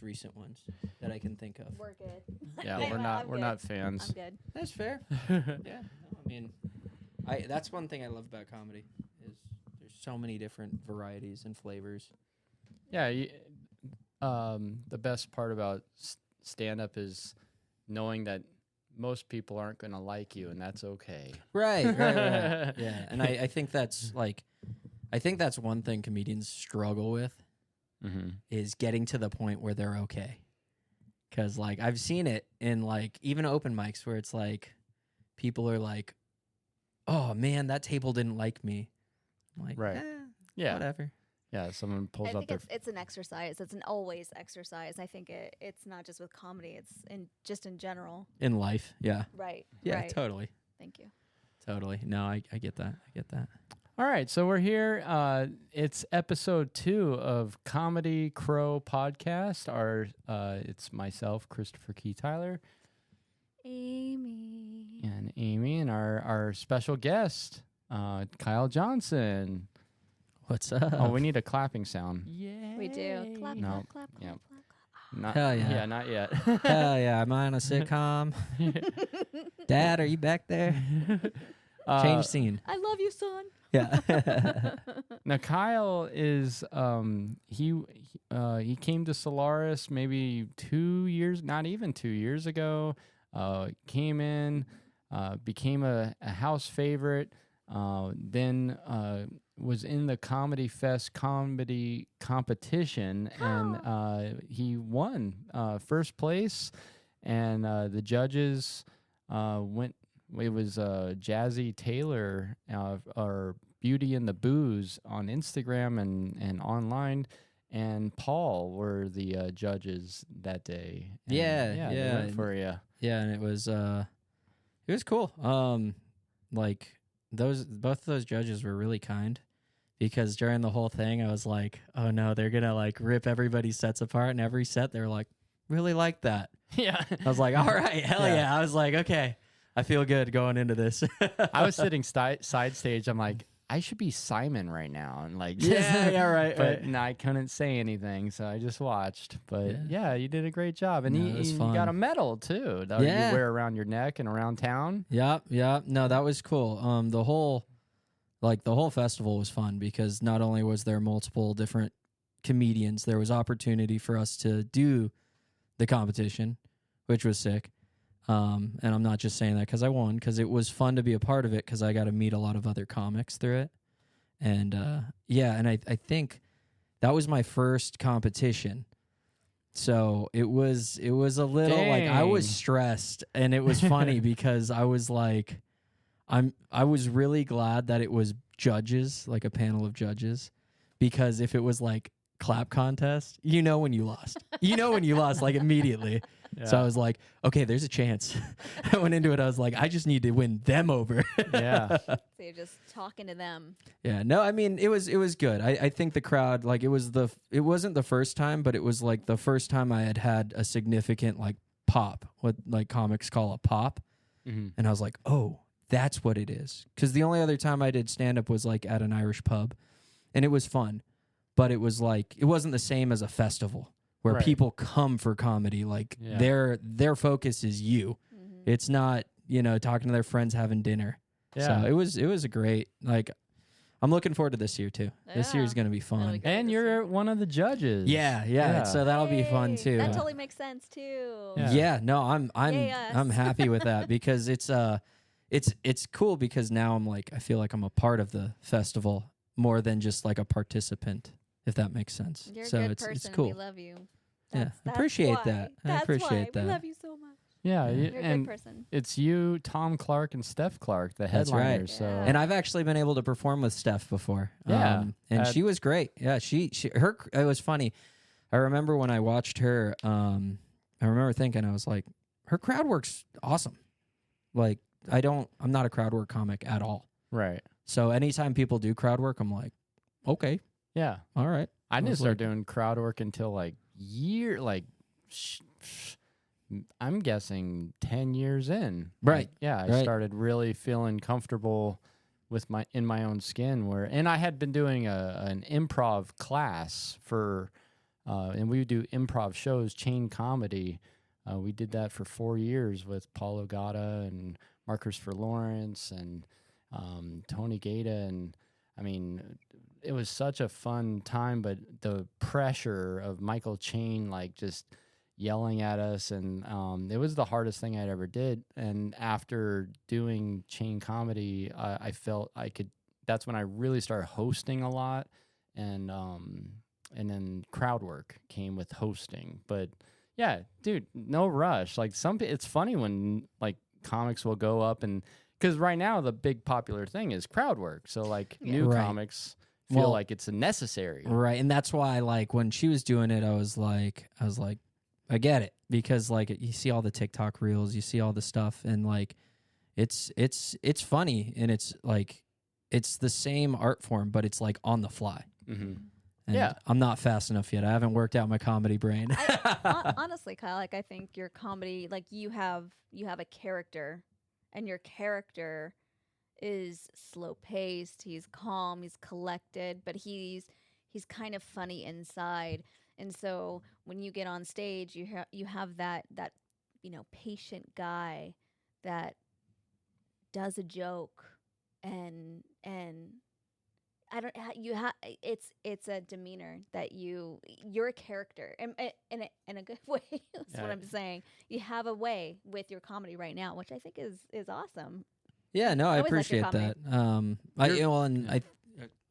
recent ones that I can think of. We're good. Yeah, we're not fans. I'm good. That's fair. Yeah, no, I mean, that's one thing I love about comedy is there's so many different varieties and flavors. Yeah, the best part about stand-up is knowing that most people aren't going to like you, and that's okay. Right. Yeah, and I think that's one thing comedians struggle with is getting to the point where they're okay. Because, like, I've seen it in, like, even open mics where it's like people are like, oh, man, that table didn't like me. I'm like, right. Yeah. Whatever. Yeah, someone pulls up their... it's an exercise. It's an always exercise. I think it's not just with comedy. It's just in general. In life, yeah. Right. Yeah, right. Totally. Thank you. Totally. No, I get that. All right, so we're here. It's episode 2 of KAWmedy Krow podcast. It's myself, Christopher Key Tyler. Amy. And our special guest, Kyle Johnson. What's up? Oh, we need a clapping sound. Yeah. We do. Clap, No. clap, clap, Yep. clap, clap. Not, Hell yeah. Yeah, not yet. Hell yeah. Am I on a sitcom? Dad, are you back there? Change scene. I love you, son. Yeah. Now Kyle is he came to Solaris maybe 2 years, not even 2 years ago. Came in, became a house favorite. Then was in the Comedy Fest comedy competition, and he won first place. And the judges went. It was Jazzy Taylor, or Beauty and the Booze on Instagram and online, and Paul were the judges that day. And Yeah. they went for you. Yeah, and it was cool. Like both of those judges were really kind, because during the whole thing I was like, oh no, they're gonna like rip everybody's sets apart, and every set they were like, really like that. Yeah, I was like, all right, hell yeah. I was like, okay, I feel good going into this. I was sitting side stage. I'm like, I should be Simon right now, and like, yeah, right. But no, I couldn't say anything, so I just watched. But yeah, you did a great job, and you got a medal too that you wear around your neck and around town. Yep. No, that was cool. The whole festival was fun, because not only was there multiple different comedians, there was opportunity for us to do the competition, which was sick. And I'm not just saying that because I won, because it was fun to be a part of it, because I got to meet a lot of other comics through it. And and I think that was my first competition. So it was a little like I was stressed, and it was funny because I was like, I was really glad that it was judges, like a panel of judges, because if it was like clap contest, when you lost. Like immediately. Yeah. So I was like, okay, there's a chance. I went into it, I was like, I just need to win them over. Yeah. So you're just talking to them. Yeah, no, I mean, it was good. I think the crowd, like, it wasn't the first time, but it was like the first time I had a significant like pop, what like comics call a pop. Mm-hmm. And I was like, oh, that's what it is. Because the only other time I did stand-up was like at an Irish pub, and it was fun. But it was like, it wasn't the same as a festival where people come for comedy. Like their focus is you. Mm-hmm. It's not, talking to their friends, having dinner. Yeah. So it was a great, like, I'm looking forward to this year too. Yeah. This year is going to be fun. And you're one of the judges. Yeah. So that'll be fun too. That totally makes sense too. Yeah, no, I'm happy with that, because it's cool, because now I'm like, I feel like I'm a part of the festival more than just like a participant, if that makes sense. You're a so good it's person. cool. We love you. I appreciate that. That's I appreciate that. We love you so much. Yeah, you're a good person. It's you, Tom Clark, and Steph Clark, the headliners. That's right. So, and I've actually been able to perform with Steph before. Yeah, and she was great. Yeah, it was funny. I remember when I watched her. I remember thinking, I was like, her crowd work's awesome. Like, I'm not a crowd work comic at all. Right. So anytime people do crowd work, I'm like, okay. Yeah. All right. I didn't start doing crowd work until I'm guessing 10 years in. Right. I started really feeling comfortable in my own skin, and I had been doing an improv class for and we would do improv shows, chain comedy. We did that for 4 years with Paul Ogata and Markers for Lawrence and Tony Gata. And I mean, it was such a fun time, but the pressure of Michael Chain, like just yelling at us, and it was the hardest thing I'd ever did. And after doing chain comedy, I felt I could, that's when I really started hosting a lot. And then crowd work came with hosting. But yeah, dude, no rush. Like it's funny when like comics will go up, and because right now the big popular thing is crowd work. So like new Right. comics feel like it's a necessary. Right. And that's why, like, when she was doing it, I was like, I get it, because like you see all the TikTok reels, you see all the stuff, and like it's funny, and it's like it's the same art form, but it's like on the fly. Mm-hmm. And Yeah. I'm not fast enough yet. I haven't worked out my comedy brain. Honestly, Kyle, like I think your comedy, like you have a character, and your character is slow paced. He's calm. He's collected, but he's kind of funny inside. And so when you get on stage, you have that patient guy that does a joke, and I don't you have it's a demeanor that you're a character in a good way. That's what I'm saying. You have a way with your comedy right now, which I think is awesome. Yeah, no, I always liked your appreciate that. comedy.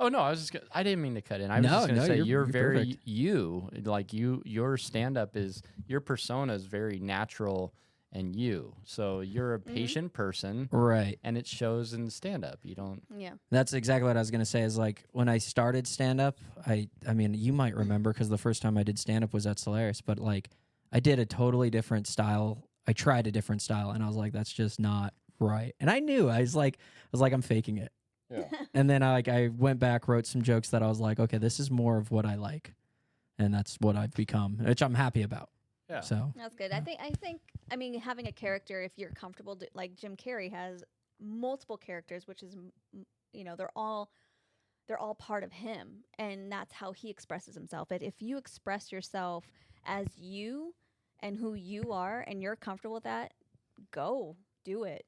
Oh no, I didn't mean to cut in. I was No, just going to no, say you're you're very perfect. you. Like your stand up is, your persona is very natural and you. So you're a patient person, right. and it shows in stand up. You don't. Yeah. That's exactly what I was going to say, is like when I started stand up, I mean, you might remember, because the first time I did stand up was at Solaris, but like I did a totally different style. I tried a different style, and I was like, that's just not right. And I knew, I was like, I'm faking it. Yeah. And then I went back, wrote some jokes that I was like, okay, this is more of what I like, and that's what I've become, which I'm happy about. Yeah. So That's good. I think I mean, having a character, if you're comfortable like Jim Carrey has multiple characters, which is they're all part of him, and that's how he expresses himself. But if you express yourself as you and who you are, and you're comfortable with that, go do it.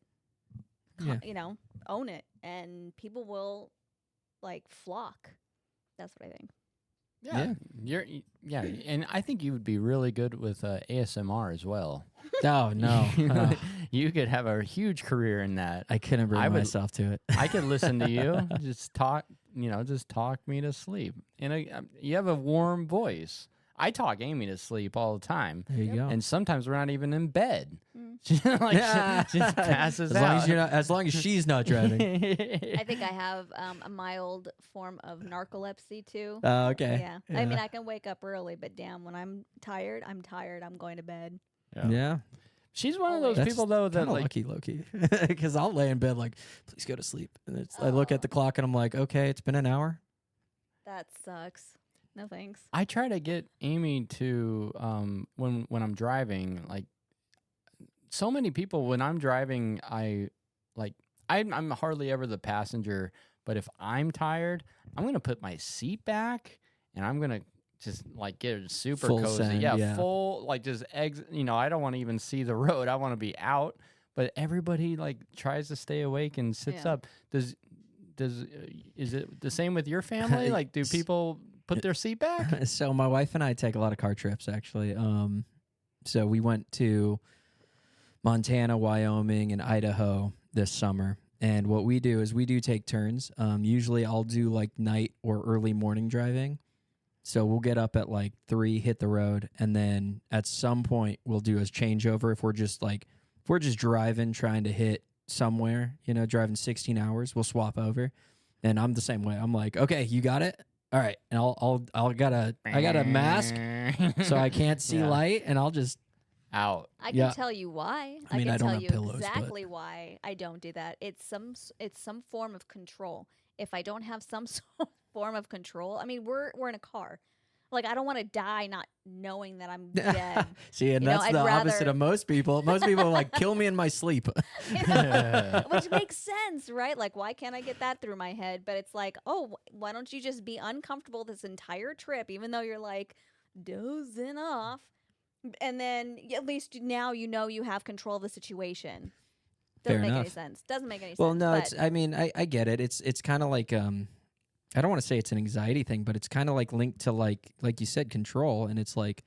Yeah. Own it, and people will like flock. That's what I think. Yeah, and I think you would be really good with ASMR as well. Oh no, You could have a huge career in that. I couldn't bring myself to it. I could listen to you, just talk me to sleep. And you have a warm voice. I talk Amy to sleep all the time. There you go. And sometimes we're not even in bed. Mm. She just passes as out. as long as she's not driving. I think I have a mild form of narcolepsy too. Okay. Yeah. I mean, I can wake up early, but damn, when I'm tired. I'm going to bed. Yeah. She's one of those people though that like lucky, low-key, because I'll lay in bed like, please go to sleep, and I look at the clock and I'm like, okay, it's been an hour. That sucks. No thanks. I try to get Amy to when I'm driving, like so many people when I'm driving, I'm hardly ever the passenger, but if I'm tired, I'm gonna put my seat back and I'm gonna just like get it super Full cozy. send, Full like just eggs. I don't want to even see the road. I want to be out. But everybody like tries to stay awake and sits up. Is it the same with your family? Like, do people put their seat back? So my wife and I take a lot of car trips, actually. So we went to Montana, Wyoming, and Idaho this summer. And what we do is we do take turns. Usually I'll do like night or early morning driving. So we'll get up at like 3, hit the road, and then at some point we'll do a changeover. If we're just driving, trying to hit somewhere, driving 16 hours, we'll swap over. And I'm the same way. I'm like, okay, you got it? All right. And I got a mask so I can't see light, and I'll just out. I can tell you why. I mean, I can don't tell have you pillows, exactly why I don't do that. It's some form of control. If I don't have some form of control, I mean, we're in a car. Like, I don't want to die not knowing that I'm dead. See, and that's the opposite of most people. Most people are like, kill me in my sleep. Which makes sense, right? Like, why can't I get that through my head? But it's like, oh, why don't you just be uncomfortable this entire trip, even though you're like dozing off. And then at least now you know you have control of the situation. Fair Doesn't make any enough. sense. Doesn't make any Well, sense. no, but it's. I mean, I get it. It's kind of like I don't want to say it's an anxiety thing, but it's kind of like linked to like you said, control. And it's like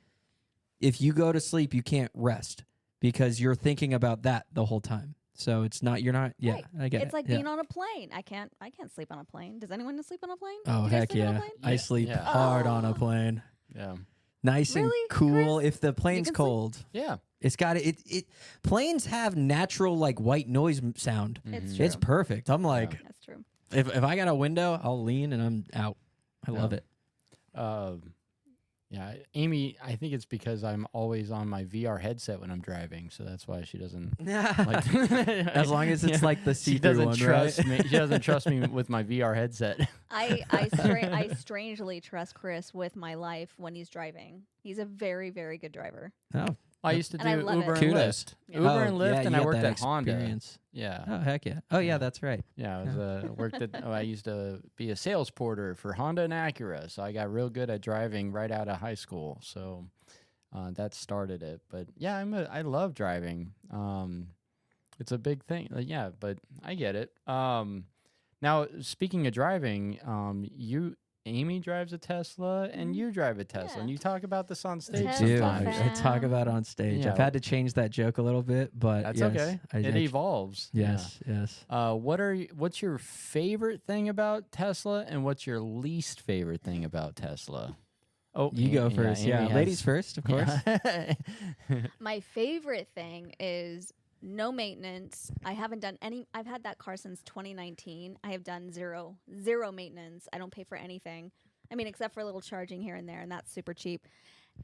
if you go to sleep, you can't rest because you're thinking about that the whole time. So it's not. You're not. Yeah, right. I get it. It's like yeah. being on a plane. I can't sleep on a plane. Does anyone sleep on a plane? Oh Do you guys heck sleep on a yeah! plane? I Yeah. sleep Yeah. hard on a Oh. plane. Yeah. Nice Really, and cool. Chris? If the plane's can sleep? cold, Yeah. it's got it. Planes have natural like white noise sound. It's Mhm. true. It's perfect. I'm like, That's true. if I got a window, I'll lean and I'm out. I love Yeah. it. Yeah, Amy, I think it's because I'm always on my VR headset when I'm driving, so that's why she doesn't like. As long as it's Yeah. like the She see-through doesn't one, trust right? me. She doesn't trust me with my VR headset. I strangely trust Chris with my life when he's driving. He's a very, very good driver. Oh, I used to And I do love Uber it. and Kudos. Lyft. Yeah. Uber Oh, and Lyft, yeah, and you I got worked that at Honda. experience. Yeah. Oh heck yeah! Oh yeah, Yeah. that's right. Yeah, I was worked at. I used to be a sales porter for Honda and Acura, so I got real good at driving right out of high school. So that started it. But yeah, I love driving. It's a big thing. Yeah, but I get it. Now speaking of driving, Amy drives a Tesla and you drive a Tesla, Yeah. and you talk about this on stage Tesla Dude, sometimes. I talk about it on stage. Yeah. I've had to change that joke a little bit, but That's yes, okay. It evolves. Yes, yes. Yeah. What's your favorite thing about Tesla, and what's your least favorite thing about Tesla? Oh, You go Amy- first. Yeah, Amy ladies has- first, of course. Yeah. My favorite thing is no maintenance. I haven't done any. I've had that car since 2019. I have done zero maintenance. I don't pay for anything. I mean, except for a little charging here and there, and that's super cheap.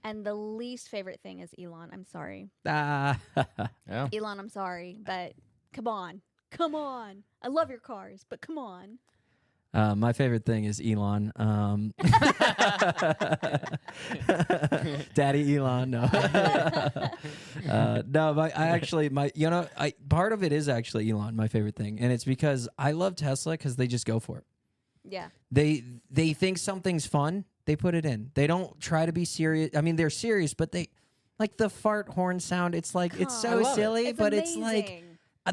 And the least favorite thing is Elon. I'm sorry. Ah. Yeah. Elon, I'm sorry, but come on. I love your cars, but come on. My favorite thing is Elon. Daddy Elon. No, no. Part of it is actually Elon. My favorite thing, and it's because I love Tesla because they just go for it. Yeah. They think something's fun. They put it in. They don't try to be serious. I mean, they're serious, but they like the fart horn sound. It's like it's Come so I love it. silly, It's but amazing. it's like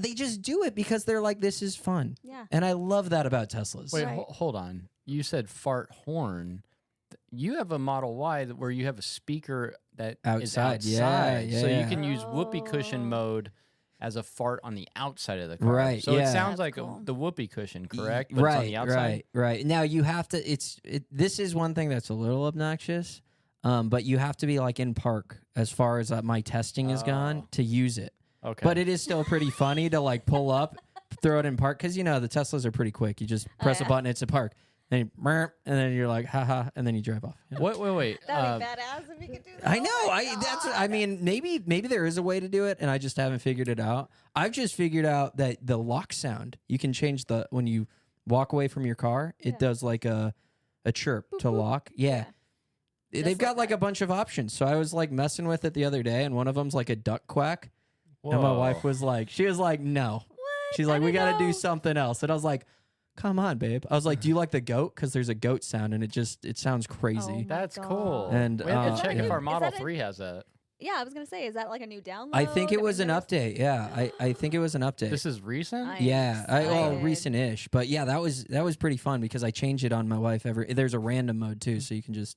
they just do it because they're like, this is fun. Yeah. And I love that about Teslas. Wait, Right. hold on. You said fart horn. You have a Model Y where you have a speaker that is Outside. Yeah, so you yeah. can use whoopee cushion Oh. mode as a fart on the outside of the car. Right, So it yeah. sounds That's like cool. the whoopee cushion, correct? But it's on the outside. Right. Now you have to. This is one thing that's a little obnoxious, but you have to be like in park as far as my testing has gone Oh. to use it. Okay. But it is still pretty funny to like pull up, throw it in park because the Teslas are pretty quick. You just press a yeah. button, it's a park, and then you're like haha, and then you drive off. Yeah. Wait. That'd be badass if you could do that. I Oh know. my God. Maybe there is a way to do it, and I just haven't figured it out. I've just figured out that the lock sound you can change when you walk away from your car. It Yeah. does like a chirp Boop, to boop. lock. Yeah. Just They've got like like a bunch of options. So I was like messing with it the other day, and one of them's like a duck quack. And my wife was like, no. What? She's I like, we didn't got to do know. something else. And I was like, come on, babe. I was like, do you like the goat? Because there's a goat sound, and it sounds crazy. Oh my That's God. cool. And, we have uh, to check yeah. if our Is Model that a- 3 has that. Yeah, I was gonna say, is that like a new download? I think it was We've an never- update. Yeah, I think it was an update. This is recent? I- Yeah, excited. recent-ish, but yeah, that was pretty fun because I change it on my wife there's a random mode too, so you can just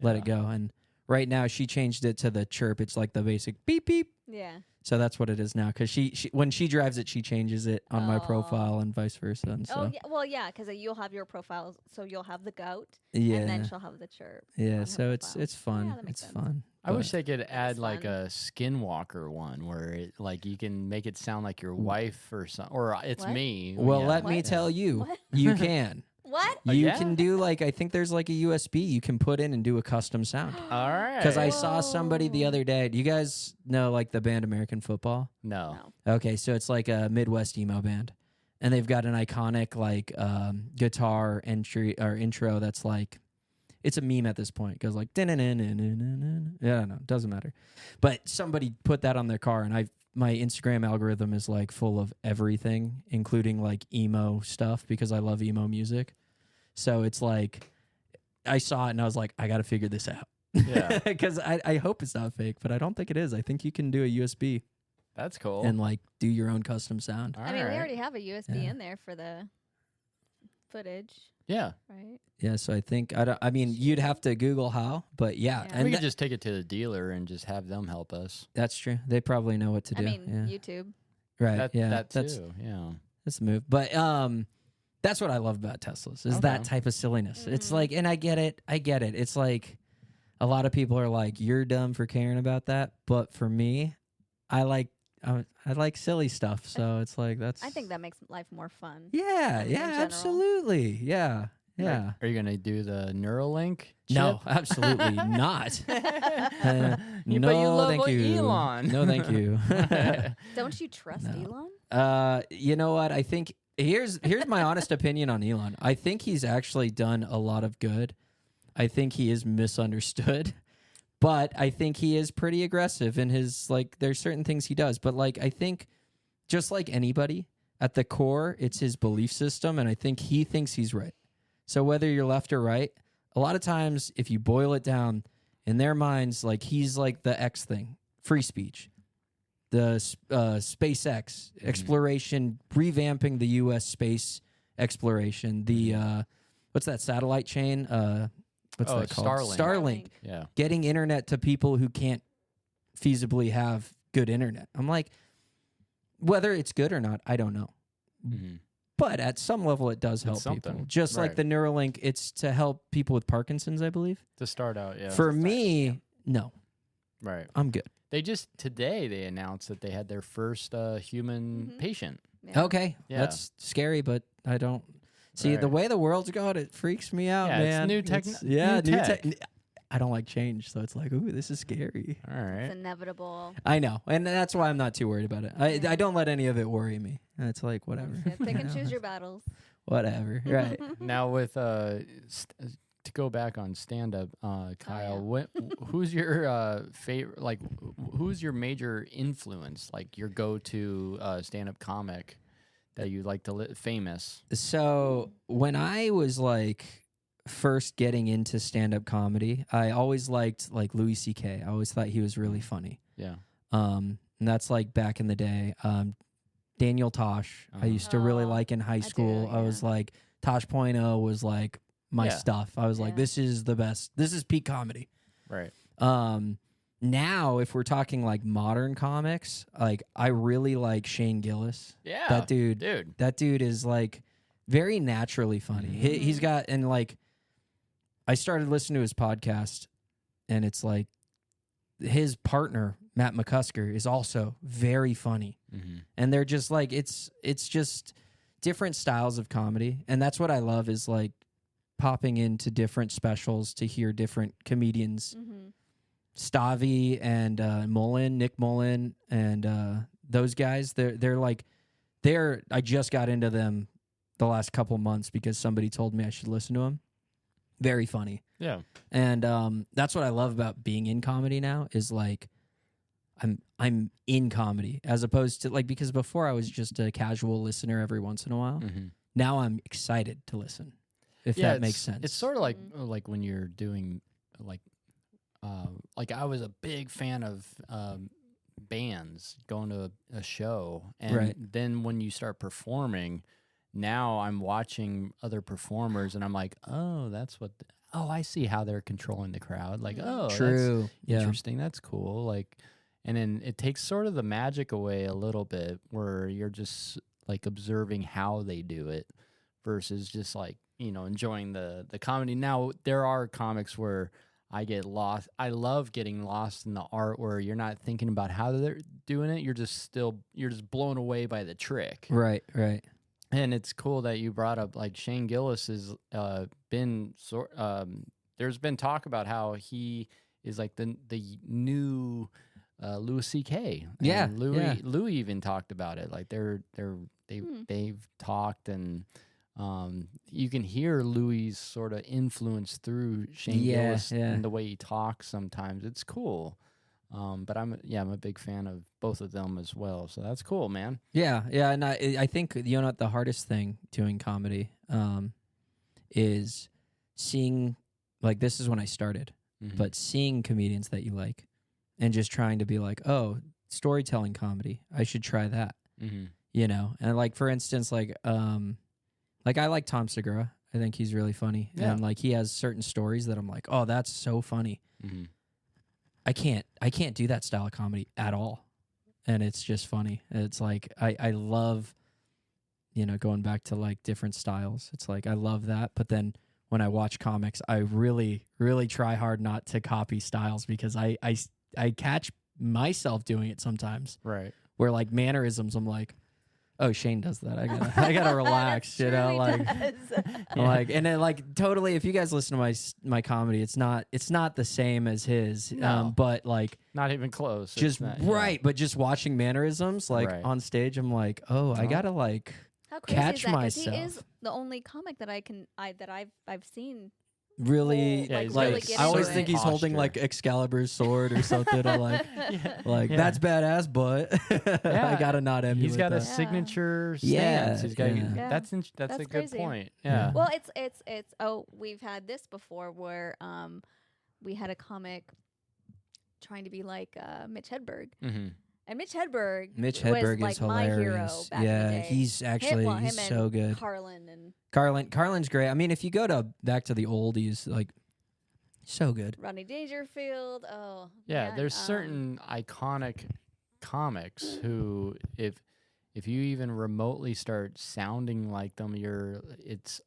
let it go. And right now she changed it to the chirp. It's like the basic beep beep. Yeah. So that's what it is now. Because she when she drives it, she changes it on my Oh. profile and vice versa. And so Oh yeah. Well, yeah, because you'll have your profile, so you'll have the goat, yeah, and then she'll have the chirp. yeah. on her So it's profile. fun. Yeah, that makes It's sense. fun. I wish but- they could add is like fun. a Skinwalker one where it like you can make it sound like your wife or something, or it's What? me. Well, Yeah. let me What? tell you, What? you can. What? Oh, You yeah? can do like I think there's like a USB you can put in and do a custom sound. All right. Because I saw somebody the Whoa. other day. Do you guys know like the band American Football? no. No. Okay, so it's like a Midwest emo band, and they've got an iconic like guitar entry or intro that's like it's a meme at this point. It goes like yeah, I don't know, doesn't matter. But somebody put that on their car, and my Instagram algorithm is like full of everything, including like emo stuff because I love emo music. So it's like I saw it and I was like, I got to figure this out. Yeah. Because I hope it's not fake, but I don't think it is. I think you can do a USB That's cool. and like do your own custom sound. I mean, we Alright. already have a USB Yeah. in there for the footage, Yeah. right? Yeah, so I think I mean, you'd have to Google how, but yeah, Yeah. and We could just take it to the dealer and just have them help us. that's true. They probably know what to do. I mean, yeah. YouTube. Right. yeah. That that's too. Yeah. that's the move. But that's what I love about Teslas is that Okay. type of silliness. It's Mhm. like, and I get it. It's like a lot of people are like, "You're dumb for caring about that," but for me, I like silly stuff. So it's like that's. I think that makes life more fun. Yeah. in Yeah. general. Absolutely. Yeah. Yeah. Are you gonna do the Neuralink? No, chip? absolutely not. Yeah, no, but you love thank you. Elon. No, thank you. Don't you trust No. Elon? You know what? I think here's my honest opinion on Elon. I think he's actually done a lot of good. I think he is misunderstood, but I think he is pretty aggressive in his like. There's certain things he does, but like I think, just like anybody, at the core, it's his belief system, and I think he thinks he's right. So whether you're left or right, a lot of times, if you boil it down, in their minds, like he's like the X thing, free speech. The SpaceX exploration, revamping the U.S. space exploration. The what's that satellite chain? What's that called? Starlink. Starlink. Yeah. Getting internet to people who can't feasibly have good internet. I'm like, whether it's good or not, I don't know. Mhm. But at some level, it does help people. something. Just like Right. the Neuralink, it's to help people with Parkinson's, I believe. To start out, yeah. For me, no, Right. I'm good. They just today they announced that they had their first human Mhm. patient. Yeah. Okay, Yeah. that's scary, but I don't see the Right. way the world's going. It freaks me out, Yeah, it's man. new tech- Yeah, new tech. I don't like change, so it's like, ooh, this is scary. All It's right. inevitable. I know, and that's why I'm not too worried about it. I don't let any of it worry me. It's like whatever, That's good. Pick and choose your battles. whatever. Right. Now with to go back on stand up, Kyle, who's your favorite? Like, who's your major influence? Like your go to stand up comic that you like to famous? So when I was like first getting into stand-up comedy, I always liked like Louis C.K. I always thought he was really funny. Yeah. And that's like back in the day. Daniel Tosh, I used to really Oh, like in high do, school. I was like Tosh.0 was like my Yeah. stuff. I was like, Yeah. this is the best. This is peak comedy. Right. Now if we're talking like modern comics, like I really like Shane Gillis. Yeah. That dude. Dude. That dude is like very naturally funny. He's got, and like, I started listening to his podcast, and it's like his partner, Matt McCusker, is also very funny. Mm-hmm. And they're just like, it's just different styles of comedy. And that's what I love is like popping into different specials to hear different comedians. Mm-hmm. Stavi and Nick Mullen, and those guys, I just got into them the last couple months because somebody told me I should listen to them. Very funny. Yeah. And that's what I love about being in comedy now is like I'm in comedy as opposed to like, because before I was just a casual listener every once in a while. Mm-hmm. Now I'm excited to listen, if that makes sense. It's sort of like when you're doing like I was a big fan of bands going to a show, and Right. then when you start performing, now I'm watching other performers, and I'm like, oh, that's what. I see how they're controlling the crowd. Like, oh, True. that's Yeah. interesting. That's cool. Like, and then it takes sort of the magic away a little bit, where you're just like observing how they do it, versus just like enjoying the comedy. Now there are comics where I get lost. I love getting lost in the art where you're not thinking about how they're doing it. You're just blown away by the trick. Right. And it's cool that you brought up like Shane Gillis has been there's been talk about how he is like the new Louis C.K. Yeah, And yeah. Louis even talked about it. Like they've talked, and you can hear Louis' sort of influence through Shane Gillis and the way he talks sometimes. It's cool. But I'm a big fan of both of them as well. So that's cool, man. Yeah, and I think what the hardest thing doing comedy is seeing, like, this is when I started. but seeing comedians that you like and just trying to be like, oh, storytelling comedy, I should try that. You know, and like for instance, like I like Tom Segura. I think he's really funny, and like he has certain stories that I'm like, oh, that's so funny. I can't do that style of comedy at all, and it's just funny. It's like I love, you know, going back to like different styles. It's like I love that, but then when I watch comics, I really try hard not to copy styles because I catch myself doing it sometimes. Right. Where like mannerisms, I'm like, oh, Shane does that. I gotta relax, you know, like, like, and then like totally. If you guys listen to my comedy, it's not the same as his, No. but like Not even close. just It's not, right. But just watching mannerisms like Right. on stage, I'm like, oh, I gotta like How crazy catch is that? 'Cause myself. He is the only comic that I've seen. really, Yeah, he's really like get I always into think it. he's holding like Excalibur's sword or something. I'm like, like Yeah. that's badass, but I gotta not emulate He's got that. a signature Yeah, stance. He's got Yeah. that's That's a good crazy. point. Yeah. Yeah. Well, it's we've had this before where we had a comic trying to be like Mitch Hedberg. And Mitch Hedberg Mitch was Hedberg like is my hero hilarious. back in Yeah, the day. he's actually him he's and so good. Carlin and Carlin's great. I mean, if you go back to the oldies, like so good. Rodney Dangerfield. Oh, Yeah, man, there's certain iconic comics who if you even remotely start sounding like them, it's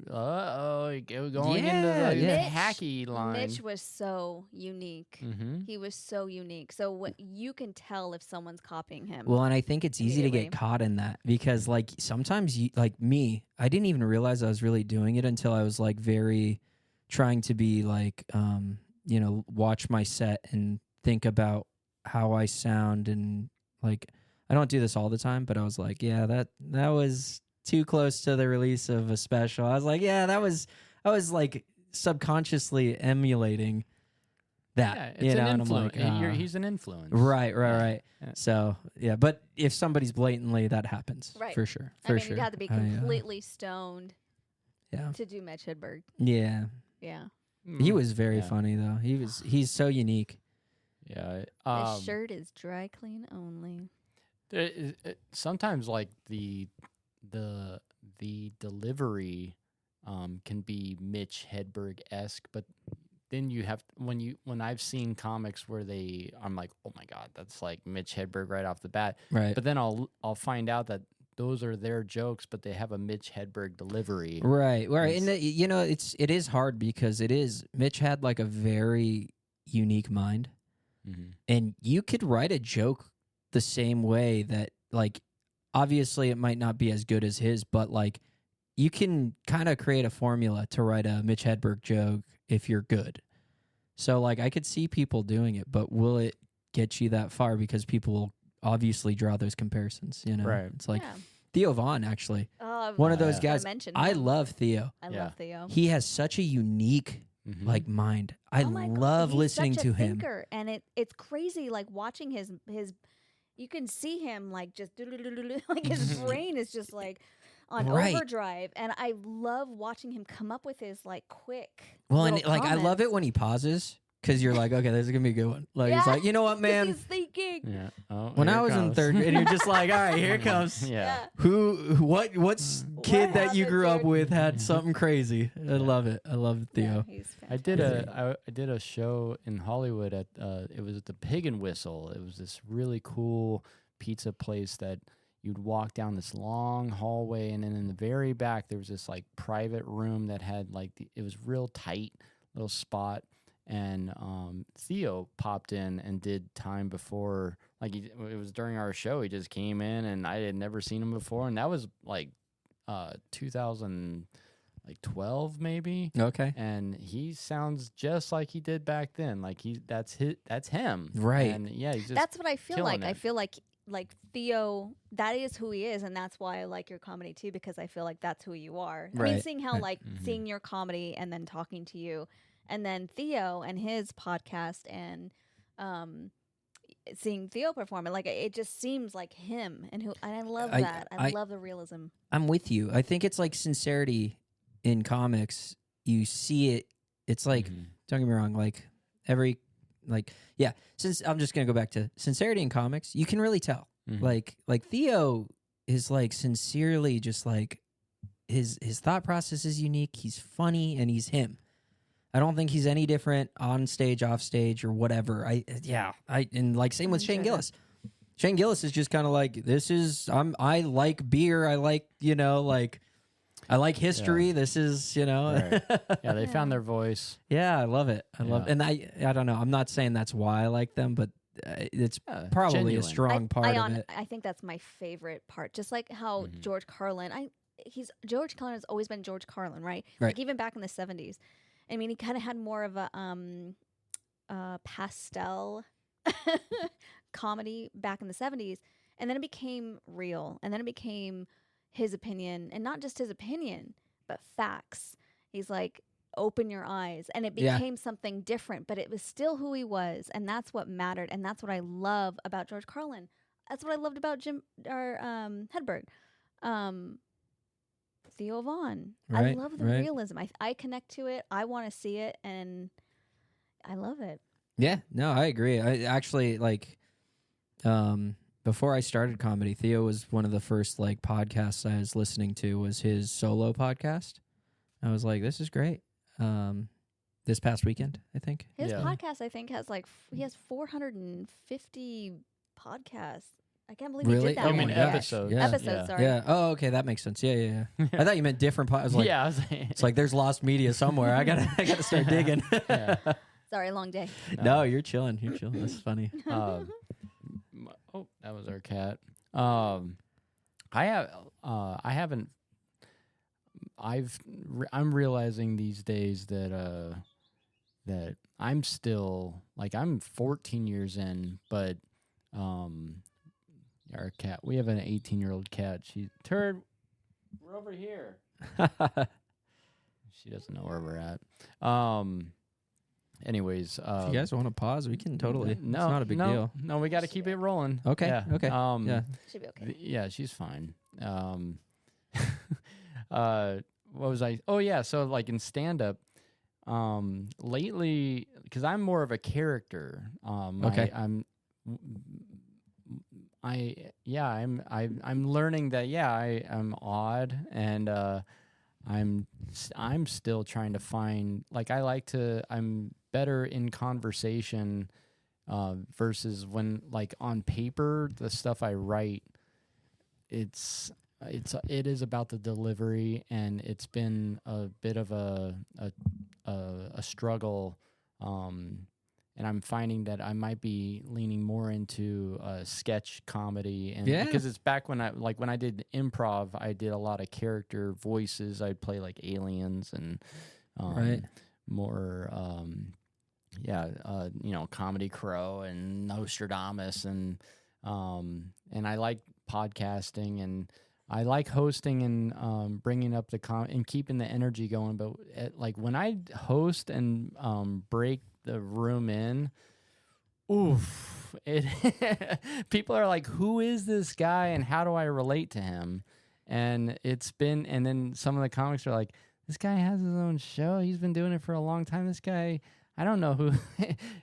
going into Yeah, the yeah. hacky line. Mitch was so unique. He was so unique. So what you can tell if someone's copying him. Well, and I think it's easy to get Immediately. caught in that because, like, sometimes you, like me, I didn't even realize I was really doing it until I was like very trying to be like, you know, watch my set and think about how I sound and like. I don't do this all the time, but I was like, yeah, that was too close to the release of a special. I was like, yeah, I was like subconsciously emulating that. Yeah, it's you know, an and I'm influence. like, He's an influence. right. Yeah. So yeah, but if somebody's blatantly, that happens Right. for sure. I mean, sure. you'd have to be I, completely stoned yeah, to do Mitch Hedberg. yeah. Yeah. He was very Yeah. funny though. He's so unique. Yeah. This shirt is dry clean only. Sometimes like the delivery can be Mitch Hedberg-esque, but then you have when I've seen comics where I'm like, oh my god, that's like Mitch Hedberg right off the bat. Right. But then I'll find out that those are their jokes, but they have a Mitch Hedberg delivery. Right. And you know, it is hard because Mitch had like a very unique mind, and you could write a joke the same way that, like, obviously it might not be as good as his, but like you can kind of create a formula to write a Mitch Hedberg joke if you're good. So like I could see people doing it, but will it get you that far? Because people will obviously draw those comparisons, you know? Right. It's like Yeah. Theo Vaughn, actually. Oh, One of I those was gonna guys. mention I him. love Theo. I Yeah. love Theo. He has such a unique like mind. I Oh my God, love he's listening such to a him. thinker, and it's crazy like watching his you can see him like just like his brain is just like on Right. overdrive, and I love watching him come up with his like quick Well, and little like I love it comments. when he pauses because you're like, okay, this is gonna be a good one. Like he's Yeah. like, you know what, 'Cause man? he's thinking. Yeah. Oh, When here I it was in comes. third grade, and you're just like, all right, here it comes. Yeah. What's kid that you happened, grew up dude? with had something crazy. I love it. I love Yeah, Theo. he's I fantastic. did a show in Hollywood at it was at the Pig and Whistle. It was this really cool pizza place that you'd walk down this long hallway, and then in the very back there was this like private room that had like it was real tight little spot, and Theo popped in and did time before, like it was during our show. He just came in, and I had never seen him before, and that was like 2012 maybe. Okay. And he sounds just like he did back then. Like that's him. Right. And yeah, he's just That's what I feel killing like. I it. feel like Theo, that is who he is, and that's why I like your comedy too, because I feel like that's who you are. I mean, Right. seeing how Right. like seeing your comedy and then talking to you, and then Theo and his podcast and seeing Theo perform, like it just seems like him, and I love that. I love the realism. I'm with you. I think it's like sincerity in comics. You see it. It's like, don't get me wrong, like every since I'm just gonna go back to sincerity in comics, you can really tell. Mhm. Like Theo is like sincerely just like his thought process is unique. He's funny and he's him. I don't think he's any different on stage, off stage, or whatever. And like same with Shane Sure. Gillis. Shane Gillis is just kind of like, I like beer. I like, like I like history. Yeah. This is, Right. Yeah, they Yeah. found their voice. Yeah, I love it. I love, Yeah. and I don't know. I'm not saying that's why I like them, but it's probably Genuine. a strong part of it. I think that's my favorite part. Just like how Mhm. George Carlin, George Carlin has always been George Carlin, right? Right. Like even back in the 70s. I mean, he kind of had more of a pastel comedy back in the 70s, and then it became real, and then it became his opinion, and not just his opinion, but facts. He's like, open your eyes, and it Yeah. became something different, but it was still who he was, and that's what mattered, and that's what I love about George Carlin. That's what I loved about Jim or Hedberg. Theo Vaughn. I Right, love the right. realism. I connect to it. I want to see it, and I love it. Yeah, no, I agree. I actually before I started comedy, Theo was one of the first like podcasts I was listening to was his solo podcast. I was like, this is great. This past weekend, I think. His Yeah. podcast, I think, has he has 450 podcasts. I can't believe Really? he did that. Oh You my mean gosh. episodes? Yeah. Episodes, sorry. Yeah. Oh, okay, that makes sense. Yeah. I thought you meant different. I was like, Yeah. it's like there's lost media somewhere. I gotta start digging. Yeah. Sorry, long day. No, you're chilling. You're chilling. That's funny. Oh, that was our cat. I'm realizing these days that I'm still like I'm 14 years in, but our cat. We have an 18-year-old cat. Turd. We're over here. She doesn't know where we're at. Anyways, If you guys want to pause, we can totally. No, it's not a big deal. No, we got to keep it rolling. Okay, Yeah. okay, yeah. Should be okay. Yeah, she's fine. What was I? Oh yeah, so like in stand up, lately because I'm more of a character. Okay. I'm learning that I'm odd and I'm still trying to find I'm better in conversation versus when like on paper the stuff I write it is about the delivery, and it's been a bit of a struggle, and I'm finding that I might be leaning more into sketch comedy, and because it's back when I did improv, I did a lot of character voices. I'd play like aliens and more KAWmedy Krow and Nostradamus, and I like podcasting, and I like hosting and bringing up and keeping the energy going. But when I host and break the room in, oof! People are like, "Who is this guy, and how do I relate to him?" And then some of the comics are like, "This guy has his own show. He's been doing it for a long time. This guy, I don't know who."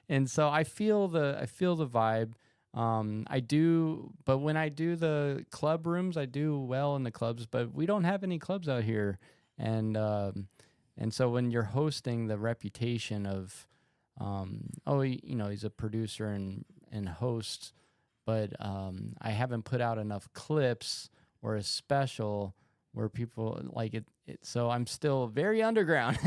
And so I feel the vibe. I do, but when I do the club rooms, I do well in the clubs, but we don't have any clubs out here. And so when you're hosting, the reputation of, he's a producer and host, but I haven't put out enough clips or a special where people like it. So I'm still very underground.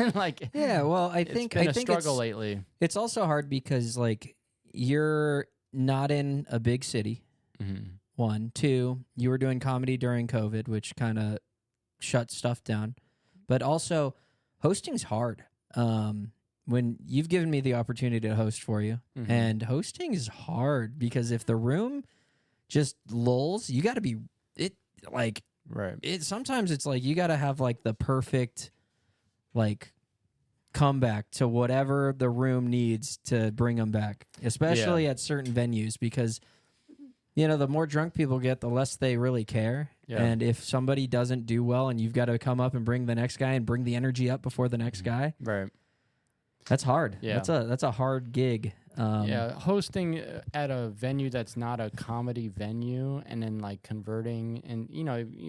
Yeah, well, I think it's been a struggle lately. It's also hard because like you're not in a big city. Mm-hmm. 1, 2, you were doing comedy during COVID, which kind of shut stuff down. But also, hosting's hard. When you've given me the opportunity to host for you, and hosting is hard because if the room just lulls, you got to be right. Sometimes it's like you got to have like the perfect like comeback to whatever the room needs to bring them back, especially at certain venues, because the more drunk people get, the less they really care. And if somebody doesn't do well and you've got to come up and bring the next guy and bring the energy up before the next guy, right? That's hard. Yeah. That's a hard gig. Yeah, hosting at a venue that's not a comedy venue, and then like converting, and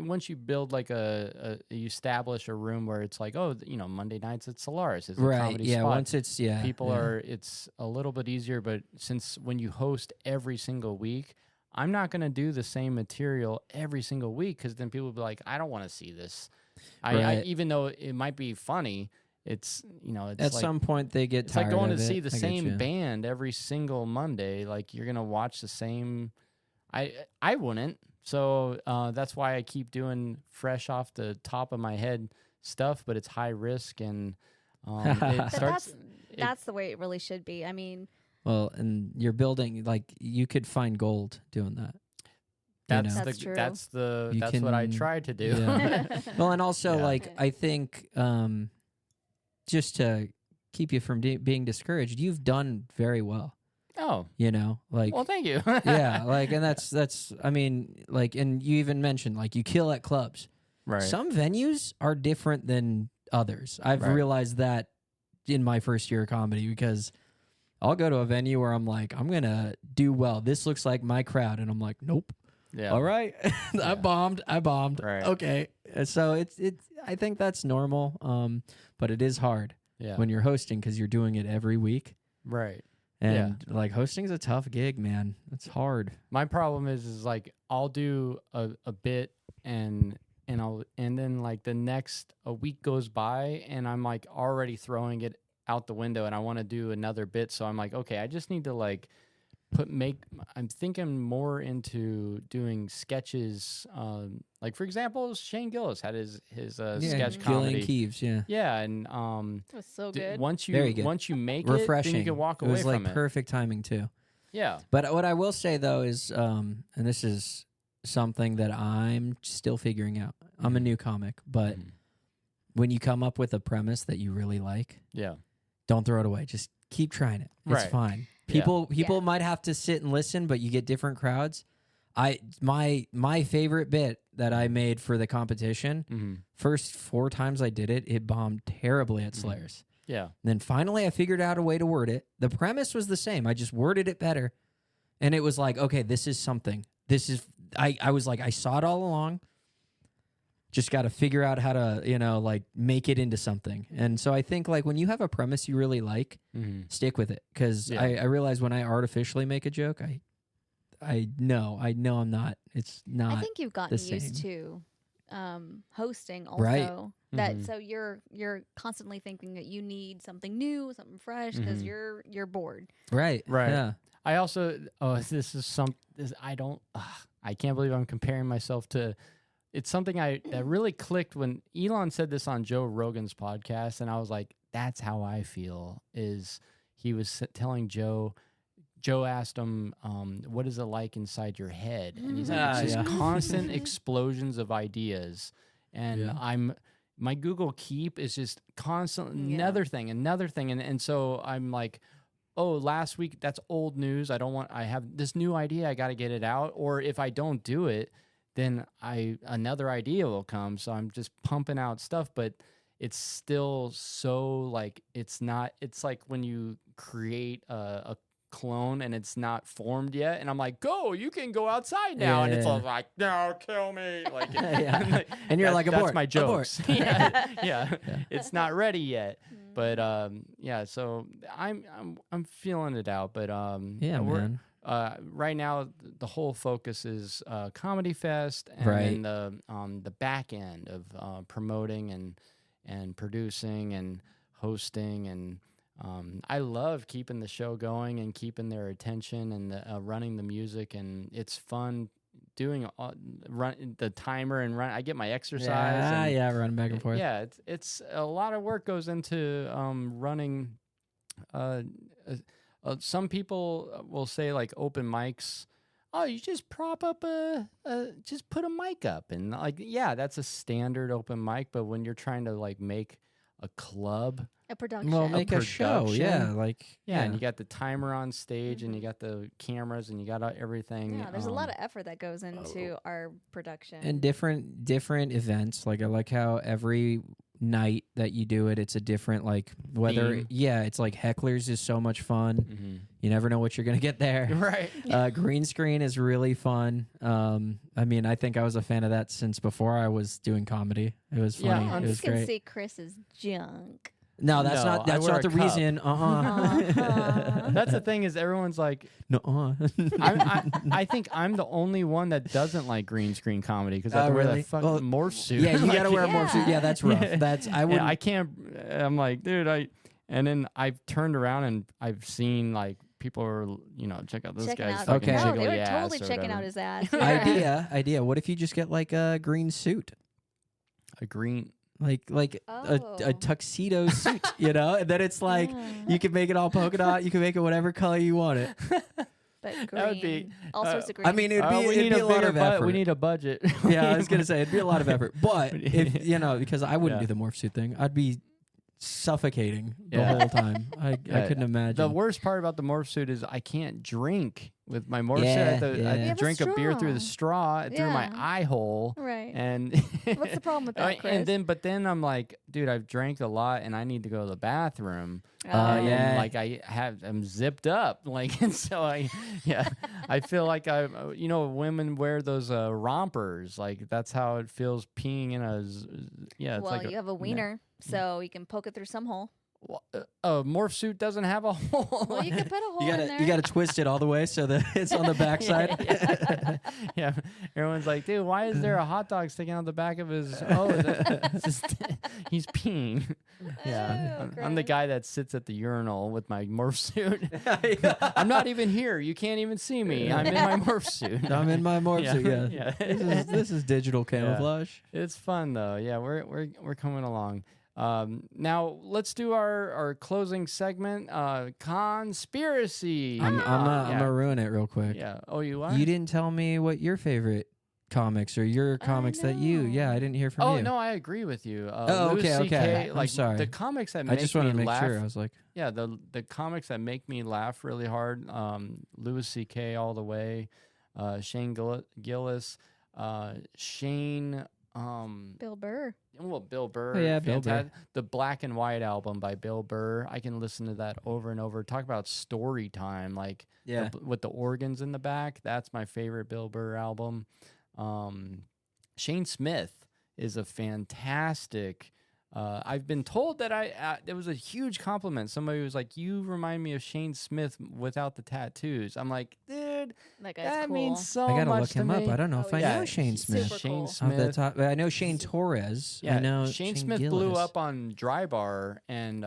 once you build like you establish a room where it's like, oh, Monday nights at Solaris is a right. comedy Yeah. spot. Once it's People yeah. are, it's a little bit easier, but since when you host every single week, I'm not going to do the same material every single week, because then people will be like, I don't want to see this. Right. Even though it might be funny, it's it's At like, some point they get it's tired like going of to it. see the I get same you. band every single Monday. Like, you're gonna watch the same. I wouldn't. So that's why I keep doing fresh off the top of my head stuff, but it's high risk, and it But starts. that's the way it really should be. I mean, Well, and you're building, like, you could find gold doing that. That's That's true. That's You what I can- tried to do. yeah. Well, and also, Yeah. like, I think just to keep you from being discouraged, you've done very well. Oh, Like, well, thank you. yeah, like, and that's, I mean, like, and you even mentioned, like, you kill at clubs. Right. Some venues are different than others. I've Right. realized that in my first year of comedy, because I'll go to a venue where I'm like, I'm going to do well. This looks like my crowd. And I'm like, nope. Yeah. All right. Yeah. I bombed. Right. Okay. So it's I think that's normal. But it is hard Yeah. when you're hosting, because you're doing it every week. Right. And like, hosting's a tough gig, man. It's hard. My problem is like, I'll do a bit, and then like a week goes by, and I'm like already throwing it out the window, and I want to do another bit. So I'm like, okay, I just need to like I'm thinking more into doing sketches. Like, for example, Shane Gillis had his sketch comedy. Gillian Keeves, yeah. Yeah, and it was so good. Very good. once you make Refreshing. it, then you can walk It away was like from it. perfect timing too. Yeah. But what I will say though is, and this is something that I'm still figuring out. I'm a new comic, but when you come up with a premise that you really like, Yeah. don't throw it away. Just keep trying it. It's Right. fine. Yeah. People might have to sit and listen, but you get different crowds. My favorite bit that I made for the competition, first 4 times I did it, it bombed terribly at Slayers. Yeah. And then finally I figured out a way to word it. The premise was the same. I just worded it better. And it was like, okay, this is something. I was like, I saw it all along. Just got to figure out how to, like, make it into something. And so I think, like, when you have a premise you really like, stick with it. Because Yeah. I realize when I artificially make a joke, I know I'm not. It's not. I think you've gotten same. used to hosting also. Right. That so you're constantly thinking that you need something new, something fresh, because you're bored. Right. Right. Yeah. I also, I can't believe I'm comparing myself to, it's something that really clicked when Elon said this on Joe Rogan's podcast. And I was like, that's how I feel. Is he was telling Joe asked him, what is it like inside your head? And he's like, it's just constant explosions of ideas. And my Google Keep is just constant, another thing. And so I'm like, oh, last week, that's old news. I have this new idea. I got to get it out. Or if I don't do it, then another idea will come. So I'm just pumping out stuff, but it's still so like, it's like when you create a clone and it's not formed yet. And I'm like, go, you can go outside now. And it's all like, no, kill me. Like, And you're like, abort. That's my jokes. Abort. yeah. It's not ready yet. But so I'm feeling it out. But man. Right now the whole focus is Comedy Fest, and then the back end of promoting and producing and hosting, and I love keeping the show going and keeping their attention, and running the music, and it's fun doing run the timer and run. I get my exercise. Running back and forth. Yeah, it's a lot of work goes into running. Some people will say, like, open mics, oh, you just prop up just put a mic up, and like, yeah, that's a standard open mic. But when you're trying to like make a club, A production. Well, make a show. Yeah. Like, and you got the timer on stage, and you got the cameras, and you got everything. Yeah, there's a lot of effort that goes into our production. And different events. Like, I like how every night that you do it. It's a different like whether Theme. it's like hecklers is so much fun. Mm-hmm. You never know what you're gonna get there. Right. Green screen is really fun. I mean, I think I was a fan of that since before I was doing comedy. It was funny. Yeah, it You was can great. see Chris's junk. No, that's No, not. I That's wear not a the cup. reason. That's the thing is everyone's like, No. I think I'm the only one that doesn't like green screen comedy because I have to wear really? that fucking Well, morph suit. Yeah, you Like, gotta wear a morph suit. Yeah, that's rough. Yeah. That's I yeah, would. I can't. I'm like, dude, and then I've turned around and I've seen like people are, check out this Checking guy's out. fucking Okay. No, they jiggly were ass totally or checking whatever. out his ass. idea. What if you just get like a green suit? A green. Like Oh. a tuxedo suit, and then it's like Yeah. you can make it all polka dot, you can make it whatever color you want it. But green. That would be, all sorts of green. I mean, it'd we be need a lot bigger of effort. We need a budget. Yeah, I was gonna say it'd be a lot of effort, but if because I wouldn't Yeah. do the morph suit thing, I'd be suffocating the Yeah. whole time. I couldn't imagine. The worst part about the morph suit is I can't drink with my morph suit. I Yeah, have to, I yeah. have You to have a drink a beer through the straw. straw through my Yeah. eye hole. Right. And What's the problem with that, Chris? but then I'm like, dude, I've drank a lot and I need to go to the bathroom. Oh. yeah. Like I'm zipped up. Like, and so I feel like women wear those rompers. Like that's how it feels peeing in it's Well, like you have a wiener, so you can poke it through some hole. a morph suit doesn't have a hole. Well, you can put a hole you in there. gotta twist it all the way so that it's on the backside. Yeah. Everyone's like, dude, why is there a hot dog sticking out the back of his? He's peeing. Yeah, Oh, I'm the gross. guy that sits at the urinal with my morph suit. I'm not even here. You can't even see me. I'm in my morph suit. I'm in my morph suit. Yeah, yeah. this is digital camouflage. It's fun though. Yeah, we're coming along. Now let's do our closing segment. KAWnspiracy. I'm Yeah. gonna ruin it real quick. Yeah. Oh, you are? You didn't tell me what your favorite comics or your comics that you. know. Yeah, I didn't hear from Oh you. no, I agree with you. Oh, Louis okay, CK, okay. I'm like sorry. the comics that I make just wanted me to make laugh. sure. I was like, Yeah, the comics that make me laugh really hard. Louis CK all the way. Shane Gillis. Shane. Bill Burr. Well, Bill Burr. Oh, yeah, Bill Burr. The Black and White album by Bill Burr. I can listen to that over and over. Talk about story time, like yeah. with the organs in the back. That's my favorite Bill Burr album. Shane Smith is a fantastic. I've been told that it was a huge compliment. Somebody was like, "You remind me of Shane Smith without the tattoos." I'm like, dude, That guy's that cool. means so I gotta much look to him me. up. I don't know if I yeah, know Shane he's Smith. super Shane cool. Off the Smith. top, I know Shane Torres. Yeah, I know Shane Smith blew Gillis. up on Dry Bar, and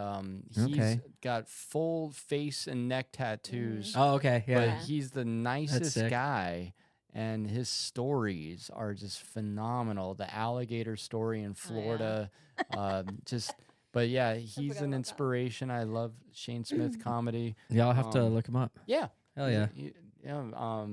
he's Okay. got full face and neck tattoos. Oh, okay, But yeah. he's the nicest sick. guy, and his stories are just phenomenal. The alligator story in Florida, But yeah, he's forgot an about that. inspiration. I love Shane Smith comedy. Yeah, I'll have to Um, look him up. Yeah, Hell yeah. yeah.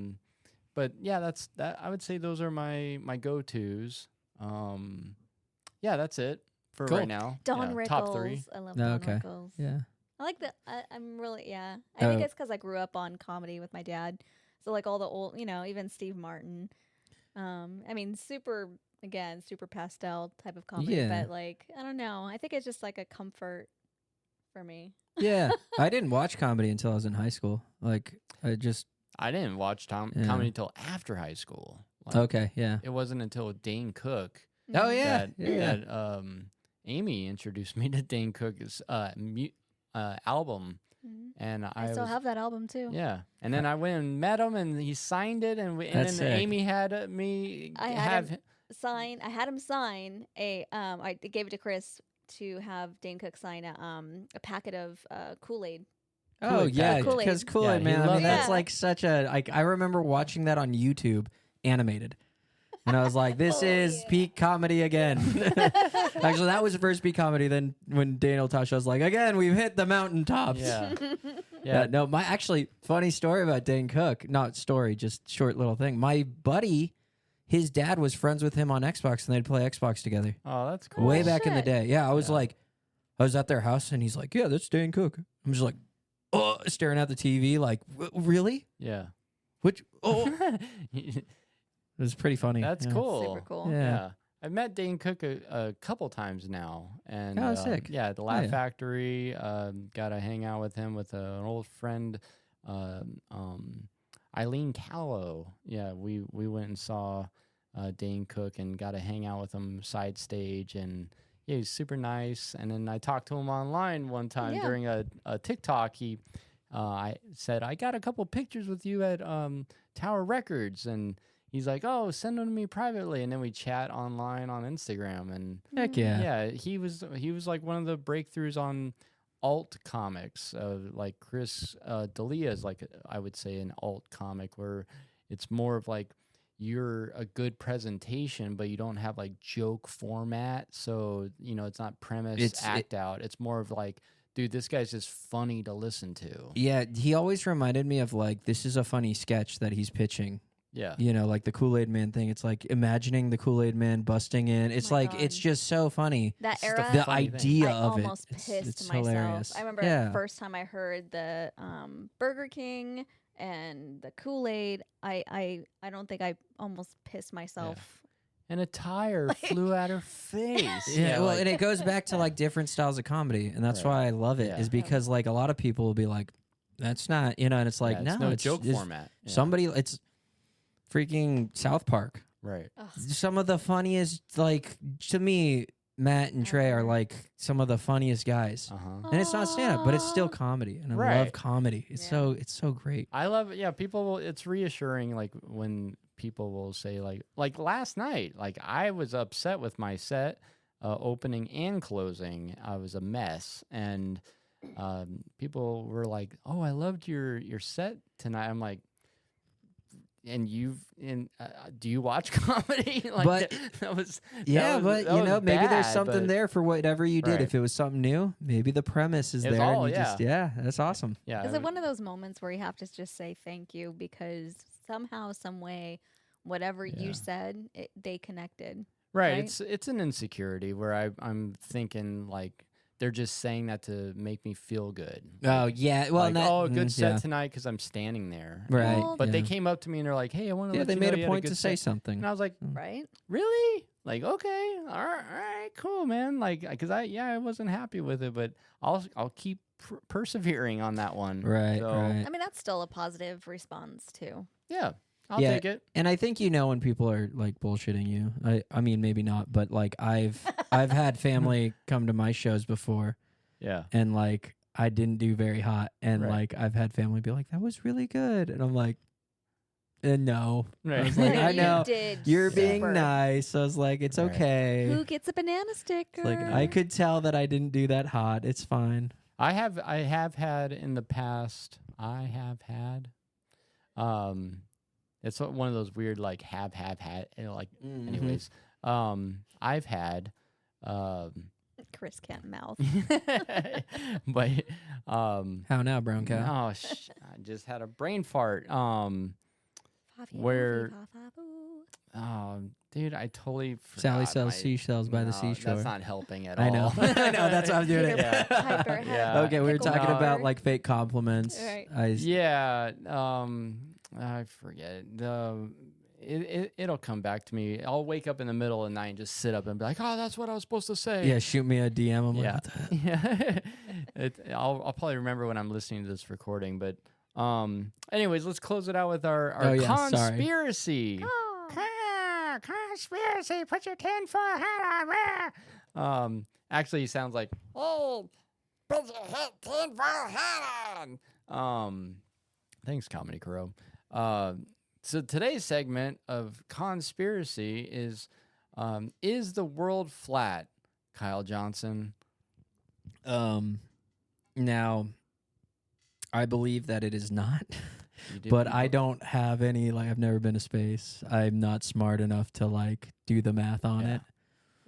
But yeah, that's that. I would say those are my go-tos. Yeah, that's it for Cool. right now. Don yeah, Rickles. top 3. I love No, Don okay. Rickles. Yeah. I like that. I'm really, yeah. I think Oh. it's because I grew up on comedy with my dad. So, like, all the old, even Steve Martin. I mean, super pastel type of comedy. Yeah. But, like, I don't know. I think it's just like a comfort for me. Yeah. I didn't watch comedy until I was in high school. Like, I just, I didn't watch Yeah. comedy until after high school. Like, okay, yeah. It wasn't until Dane Cook Oh, yeah. that Amy introduced me to Dane Cook's album, Mhm. and I still have that album, too. Yeah, and then I went and met him, and he signed it, and then That's sick. Amy had me I had have. him I had him sign I gave it to Chris to have Dane Cook sign a packet of Kool-Aid. Oh, Kool-Aid yeah. packet. Kool-Aid. Because Kool-Aid, Yeah, man. he I mean, loved that's that. like such a, like, I remember watching that on YouTube animated. And I was like, this Oh, is yeah. peak comedy again. Actually, that was the first peak comedy. Then when Daniel Tasha was like, again, we've hit the mountaintops. Yeah, Yeah, no, my actually funny story about Dane Cook, not story, just short little thing. My buddy, his dad was friends with him on Xbox and they'd play Xbox together Oh, that's cool. way Oh, back in the shit. day. Yeah, I was Yeah. like, I was at their house and he's like, yeah, that's Dane Cook. I'm just like, oh, staring at the TV, like, really? Yeah. Which, oh, it was pretty funny. That's yeah. cool. Super cool. Yeah. Yeah. I've met Dane Cook a couple times now, and Oh, sick. yeah, at the Laugh yeah. Factory. Got to hang out with him with an old friend, Eileen Callow. Yeah, we went and saw Dane Cook and got to hang out with him side stage, and yeah, he's super nice. And then I talked to him online one time Yeah. during a TikTok. I said, I got a couple pictures with you at Tower Records, and he's like, oh, send them to me privately. And then we chat online on Instagram, and Heck yeah. yeah, he was like one of the breakthroughs on alt comics. Like Chris D'Elia is like, I would say, an alt comic where it's more of like you're a good presentation, but you don't have like joke format. So, you know, it's not premise act out. It's more of like, dude, this guy's just funny to listen to. Yeah, he always reminded me of like, this is a funny sketch that he's pitching. Yeah. You know, like the Kool-Aid Man thing. It's like imagining the Kool-Aid Man busting in. It's my like, it's God. just so funny. That It's just a era, The funny thing. idea I of it. almost pissed It's myself. hilarious. I remember Yeah. the first time I heard the Burger King and the Kool-Aid. I don't think I almost pissed myself. And a tire Like- flew at her face. Yeah, well, like- and it goes back to like different styles of comedy, and that's Right. why I love it. Yeah. Is because like a lot of people will be like, "That's not," you know, and it's like, yeah, it's no, no it's joke it's format. Yeah. Somebody, it's freaking South Park. Right. Ugh. Some of the funniest, like to me, Matt and Trey are like some of the funniest guys. Uh-huh. And it's not stand up, but it's still Aw. comedy, and I love Right. comedy. It's Yeah. it's so great. I love it. Yeah, people will, it's reassuring like when people will say like last night, like I was upset with my set opening and closing. I was a mess, and people were like, "Oh, I loved your set tonight." I'm like, and do you watch comedy? Like But- that was Yeah, but that you was know, maybe there's bad, something but there for whatever you did. Right. If it was something new, maybe the premise is It's there, all, and you just that's awesome. Yeah, Is it one of those moments where you have to just say thank you because somehow, some way, whatever Yeah. you said, they connected? right? right? It's an insecurity where I'm thinking like they're just saying that to make me feel good. Oh yeah, well, Like, that, oh, good set yeah. tonight because I'm standing there. Right? Well, But they yeah. came up to me and they're like, "Hey, I want to Yeah, let they you made know a you had point good to say set." something. And I was like, Right? "Really? Like, okay, all right, cool, man. Like, because I wasn't happy with it, but I'll keep persevering on that one. Right, So, right. I mean, that's still a positive response too. Yeah, I'll Yeah. take it. And I think you know when people are like bullshitting you. I mean maybe not, but like I've had family come to my shows before, Yeah, and like I didn't do very hot, and Right. like I've had family be like, "That was really good," and I'm like, "No." right. I was like, I You know did you're being super. nice. I was like, "It's Right. okay." Who gets a banana sticker? It's like I could tell that I didn't do that hot. It's fine. I have had in the past. I have had. It's one of those weird like have had. You know, like Mm-hmm. anyways. I've had. Chris can't mouth. But How now, brown cow? oh, I just had a brain fart. Fave, Where- fave, fave, ooh. Oh, dude, I totally forgot. Sally sells my- seashells by the No, seashore. That's not helping at I all. know. I know. That's why I'm doing it. Peter Yeah. Piper had Yeah. Okay, we were pickle talking about jar. like fake compliments. Right. Yeah. I forget. It'll come back to me. I'll wake up in the middle of the night and just sit up and be like, "Oh, that's what I was supposed to say." Yeah, shoot me a DM. I'm like, Yeah. what the Yeah. I'll probably remember when I'm listening to this recording, but anyways, let's close it out with our Oh, yeah, sorry. conspiracy. Oh. Conspiracy, put your tinfoil hat on. Actually, he sounds like, "Oh, put your tinfoil hat on." Thanks, KAWmedy Krow. So today's segment of conspiracy is the world flat? Kyle Johnson. Now, I believe that it is not, You do- but you I do- don't have any, like, I've never been to space. I'm not smart enough to, like, do the math on Yeah. it.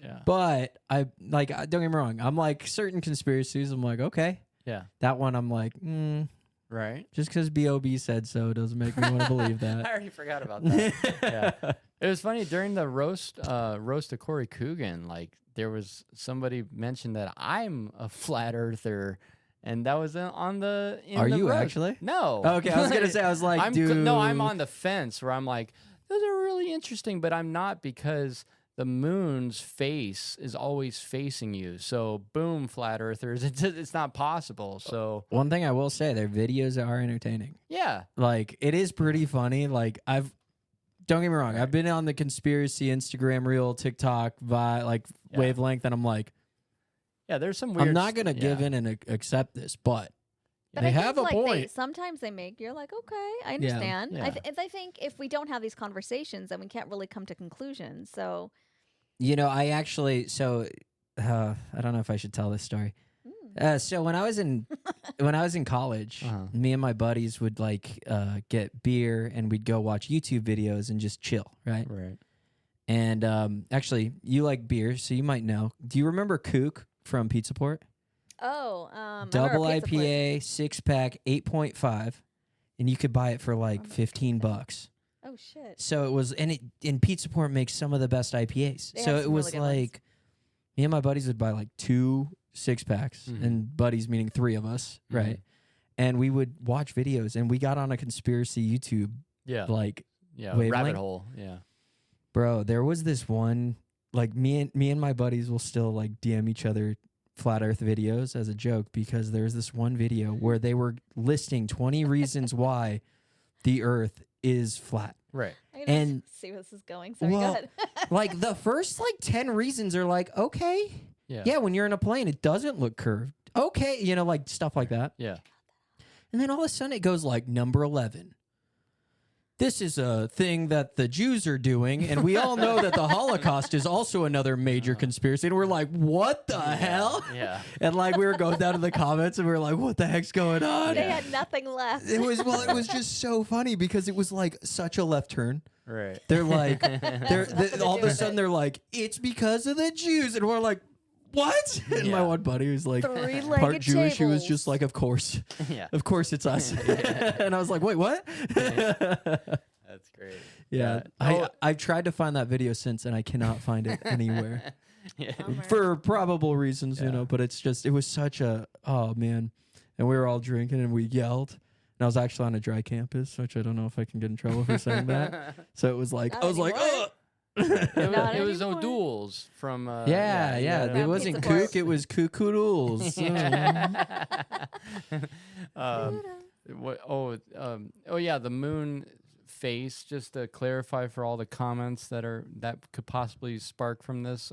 Yeah. But don't get me wrong. I'm like, certain conspiracies, I'm like, okay. Yeah. That one, I'm like, Right. just because B.O.B. said so doesn't make me want to believe I that. already forgot about that. Yeah. It was funny during the roast of Corey Coogan. Like there was somebody mentioned that I'm a flat earther, and that was on the. Are the you roast. actually? No. Okay, I was going to say, I was like, I'm dude. no, I'm on the fence where I'm like, those are really interesting, but I'm not because the moon's face is always facing you. So boom, flat earthers, it's not possible. So One thing I will say, their videos are entertaining. yeah, Like, it is pretty funny. Like, don't get me wrong, I've been on the conspiracy Instagram reel, TikTok, wavelength, and I'm like, yeah, there's some weird. I'm not gonna give in and accept this, but But they I have think, a point. sometimes they make you're like, okay, I understand. Yeah. I think if we don't have these conversations, then we can't really come to conclusions. So, I actually, I don't know if I should tell this story. So when I was in college, me and my buddies would get beer and we'd go watch YouTube videos and just chill, right? Right. And actually, you like beer, so you might know. Do you remember Kook from Pizza Port? Double IPA, 6-pack, 8.5, and you could buy it for like $15. Oh shit! So it was, and Pizza Port makes some of the best IPAs. They So have it some was really good ones. like me and my buddies would buy like 2 6-packs, and buddies meaning 3 of us, right? And we would watch videos, and we got on a conspiracy YouTube, rabbit wavelength. hole, yeah. Bro, there was this one, like me and my buddies will still like DM each other flat earth videos as a joke, because there's this one video where they were listing 20 reasons why the earth is flat. Right. And see where this is going. Sorry, go ahead. Like the first 10 reasons are like, okay. Yeah, when you're in a plane, it doesn't look curved. Okay, like stuff like that. Yeah. And then all of a sudden it goes like number 11. This is a thing that the Jews are doing, and we all know that the Holocaust is also another major conspiracy. And we're like, what the hell? Yeah. And we were going down to the comments, and we were like, what the heck's going on? They had nothing left. It was just so funny because it was like such a left turn. Right. They're like, all of a sudden they're like, it's because of the Jews, and we're like, what? And my one buddy was like part Jewish. He was just like, of course. Yeah. Of course it's us. And I was like, wait, what? That's great. Yeah. I've tried to find that video since, and I cannot find it anywhere. Bummer. For probable reasons, but it was such a, oh man. And we were all drinking and we yelled. And I was actually on a dry campus, which I don't know if I can get in trouble for saying that. So it was like, Not I was like, anymore. ugh. It was anymore. O'Doul's from Yeah. It From wasn't Pizza Port. Kook, it was Kookoodles. The moon face, just to clarify for all the comments that could possibly spark from this.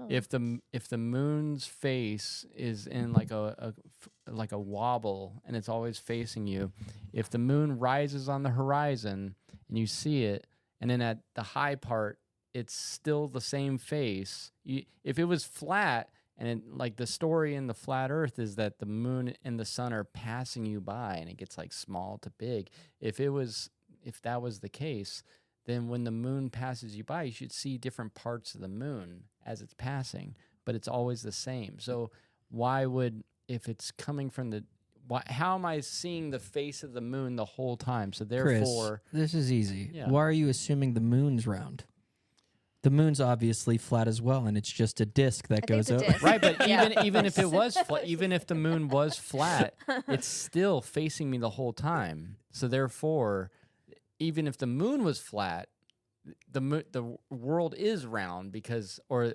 If the moon's face is in like a wobble and it's always facing you, if the moon rises on the horizon and you see it, and then at the high part it's still the same face. If it was flat, and the story in the flat earth is that the moon and the sun are passing you by and it gets like small to big. If that was the case, then when the moon passes you by, you should see different parts of the moon as it's passing, but it's always the same. So if it's coming from how am I seeing the face of the moon the whole time? So therefore, Chris, this is easy. Yeah. Why are you assuming the moon's round? The moon's obviously flat as well, and it's just a disc that goes it's a up. disc. right, but even if it was even if the moon was flat, it's still facing me the whole time. So therefore, even if the moon was flat, the world is round, because the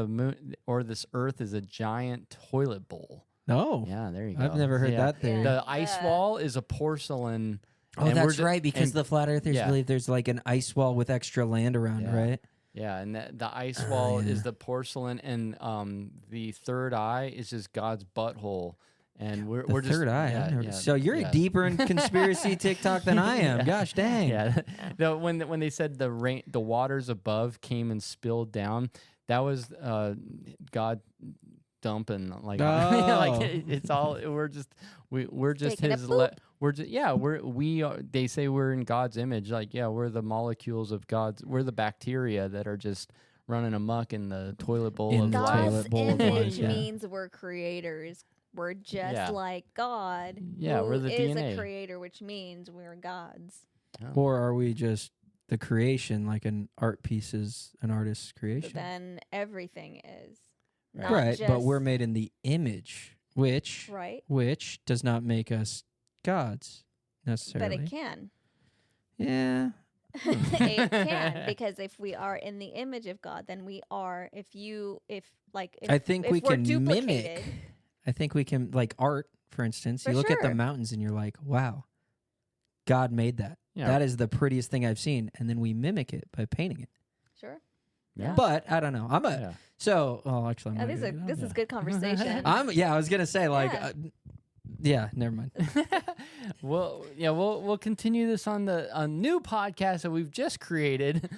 moon or this earth is a giant toilet bowl. No. Yeah, there you go. I've never heard that theory. The ice wall is a porcelain. Oh, and that's right, because the flat earthers yeah. believe there's like an ice wall with extra land around, right? Yeah, and the ice wall is the porcelain, and the third eye is just God's butthole. And we're The just third eye. So you're deeper in conspiracy TikTok than I am. Gosh dang. Yeah. When they said the waters above came and spilled down, that was God dumping like it's all we're just Taking his they say we're in God's image, we're the molecules of God's, we're the bacteria that are just running amok in the toilet bowl of life. God's bowl of image life, means we're creators. We're just like God. Yeah, we're the who is DNA. a creator, which means we're gods. Or are we just the creation, like an art piece is an artist's creation? Then everything is. Right, but we're made in the image, which does not make us gods necessarily. But it can. Yeah, It can, because if we are in the image of God, then we are. If I think if we we're can duplicated, mimic. I think we can, like art, for instance. For You look at the sure. mountains and you're like, wow, God made that. Yeah. That is the prettiest thing I've seen. And then we mimic it by painting it. Sure. Yeah. But I don't know. Yeah. Actually, I'm not This gonna do that. is good conversation. I was going to say, like, Yeah. never mind. We'll continue this on a new podcast that we've just created.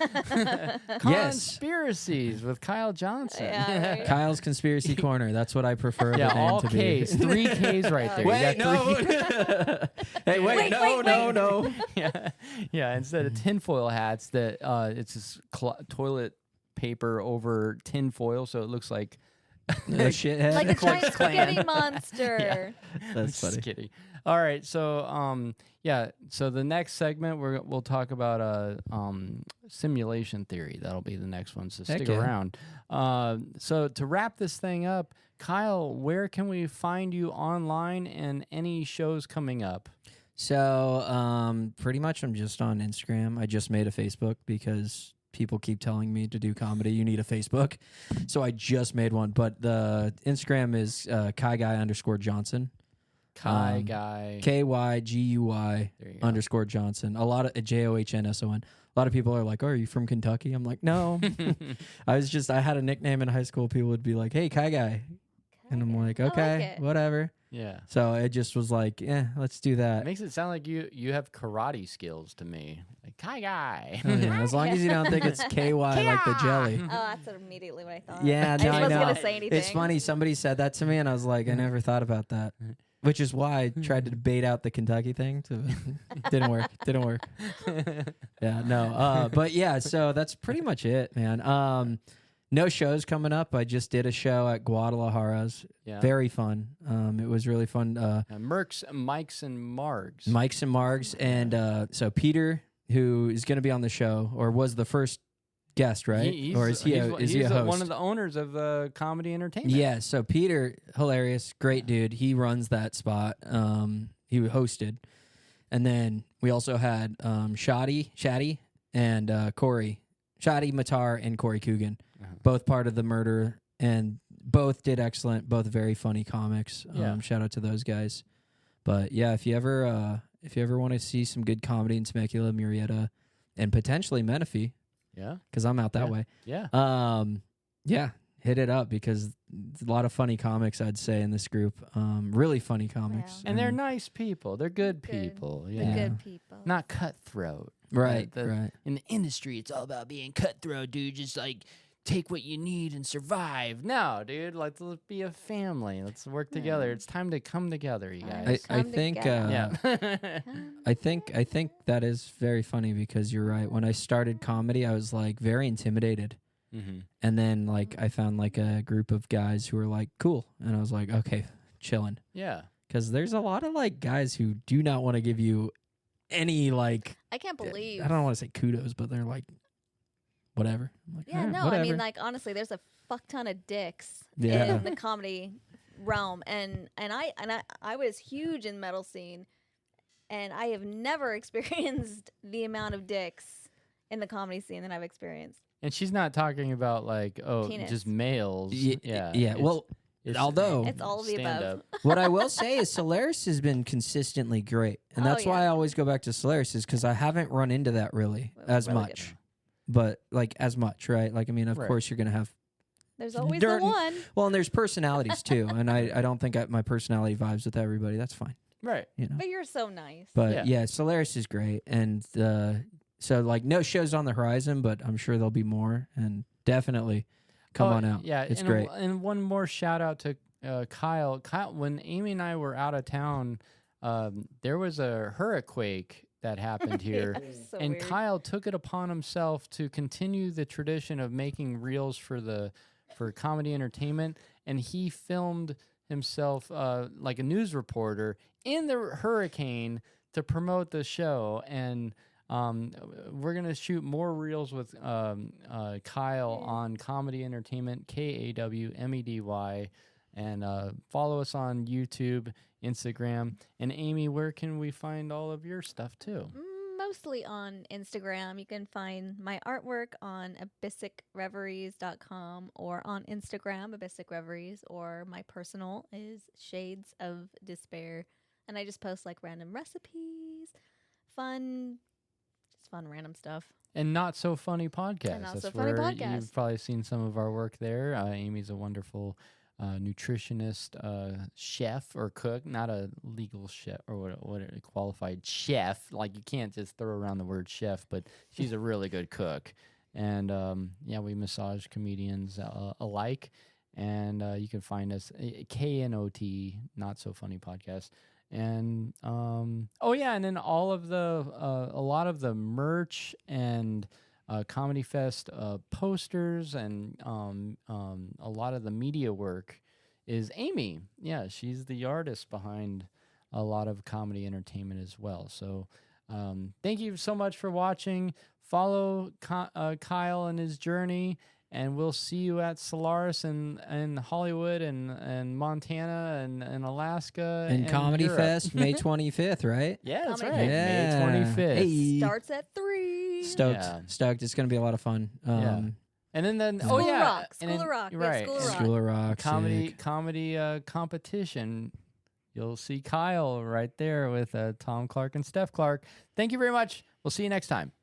Yes. KAWnspiracies with Kyle Johnson. Yeah, right. Kyle's Conspiracy Corner. That's what I prefer the Yeah, name all to K's. be. 3 K's right there. Wait, You got three- no. Hey, wait, Wait, no. yeah. Instead of tinfoil hats, that it's just toilet paper over tinfoil, so it looks like The shithead. Like a giant Clan. spaghetti monster. That's Just funny. kidding. All right, so so the next segment we'll talk about simulation theory. That'll be the next one, so Heck stick yeah. around. So to wrap this thing up, Kyle, where can we find you online and any shows coming up? So, pretty much I'm just on Instagram. I just made a Facebook because people keep telling me to do comedy. You need a Facebook. So I just made one. But the Instagram is KAWguy_Johnson. Kai Guy. KYGUY There you go. _Johnson. A lot of JOHNSON. A lot of people are like, "Oh, are you from Kentucky?" I'm like, "No." I had a nickname in high school. People would be like, "Hey, Kai Guy," and I'm like, I like "Okay, it. whatever." Yeah. So it just was like, "Yeah, let's do It that." makes it sound like you have karate skills to me. Like Kai Guy. Oh, yeah, as long as you don't think it's KY like the jelly. Oh, that's immediately what I thought. Yeah, I no, just I wasn't know. gonna say anything. It's funny. Somebody said that to me, and I was like, I never thought about that. Which is why I tried to debate out the Kentucky thing. Didn't work. Yeah, no. But yeah, so that's pretty much it, man. No shows coming up. I just did a show at Guadalajara's. Yeah. Very fun. It was really fun. Mercs, Mikes, and Margs. Mike's and Margs. And so Peter, who is going to be on the show, or was the first guest, right? Or is he a host? One of the owners of KAWmedy Entertainment. Yeah, so Peter, hilarious, great dude. He runs that spot. He hosted. And then we also had Shadi, and Corey. Shadi Matar and Corey Coogan. Both part of the murder, and both did excellent, both very funny comics. Yeah. Shout out to those guys. But yeah, if you ever want to see some good comedy in Temecula, Murrieta, and potentially Menifee, Yeah. because I'm out that way. Yeah. Yeah, hit it up because there's a lot of funny comics, I'd say, in this group. Really funny comics. And they're nice people. They're good Good. people. The Yeah. good people. Not cutthroat. right, The- right. In the industry, it's all about being cutthroat, dude. Just like take what you need and survive. No, dude. Let's be a family. Let's work together. It's time to come together, you guys. I Come think together. yeah. I think that is very funny because you're right. When I started comedy, I was like very intimidated. Mm-hmm. And then like I found like a group of guys who were like cool, and I was like, okay, chilling. Yeah. Because there's a lot of like guys who do not want to give you any like, I can't believe. I don't want to say kudos, but they're like whatever. I'm like, Yeah, "All right, no, whatever." I mean, like, honestly, there's a fuck ton of dicks Yeah. in the comedy realm, and I was huge in metal scene, and I have never experienced the amount of dicks in the comedy scene that I've experienced. And she's not talking about like Penis. just males. Yeah. it's- Well, it's although It's all of the stand above. up. what I will say is Solaris has been consistently great, and Oh, that's why I yeah. always go back to Solaris, is because I haven't run into that really as Really much. good. But like as much, right? Like I mean, of Right. course you're gonna have There's always Dirt the and- one. well, and there's personalities too, and I don't think my personality vibes with everybody. That's fine, Right. you know. But you're so nice. But Yeah. yeah, Solaris is great, and so like no shows on the horizon, but I'm sure there'll be more, and definitely come on out. Yeah, it's and great. And one more shout out to Kyle. Kyle, when Amy and I were out of town, there was a hurricane that happened here. Yeah, so And weird. Kyle took it upon himself to continue the tradition of making reels for KAWmedy Entertainment, and he filmed himself like a news reporter in the hurricane to promote the show. And we're gonna shoot more reels with Kyle on KAWmedy Entertainment, KAWmedy, and follow us on YouTube, Instagram. And Amy, where can we find all of your stuff too? mostly on Instagram. You can find my artwork on abyssicreveries.com or on Instagram, Abyssic Reveries, or my personal is Shades of Despair. And I just post like random recipes, fun random stuff. And Not So Funny podcast. Not That's So Funny where podcast. you've probably seen some of our work there. Amy's a wonderful nutritionist, chef or cook, not a legal chef or what a qualified chef. Like, you can't just throw around the word chef, but she's a really good cook. And yeah, we massage comedians alike. And you can find us KNOT, Not So Funny podcast. And oh yeah, and then all of the a lot of the merch and Comedy Fest posters and a lot of the media work is Amy. Yeah, she's the artist behind a lot of comedy entertainment as well. So thank you so much for watching. Follow Kyle and his journey. And we'll see you at Solaris and Hollywood and Montana and Alaska. And Comedy Europe. Fest, May 25th, right? Yeah, that's Comedy right. Fest. May 25th. Hey. Starts at 3. Stoked. Yeah. Stoked. It's going to be a lot of fun. Yeah. And then School of yeah. Rock. and School then- of Rock. We have Right. School of Rock. School of Rock. sick. Comedy competition. You'll see Kyle right there with Tom Clark and Steph Clark. Thank you very much. We'll see you next time.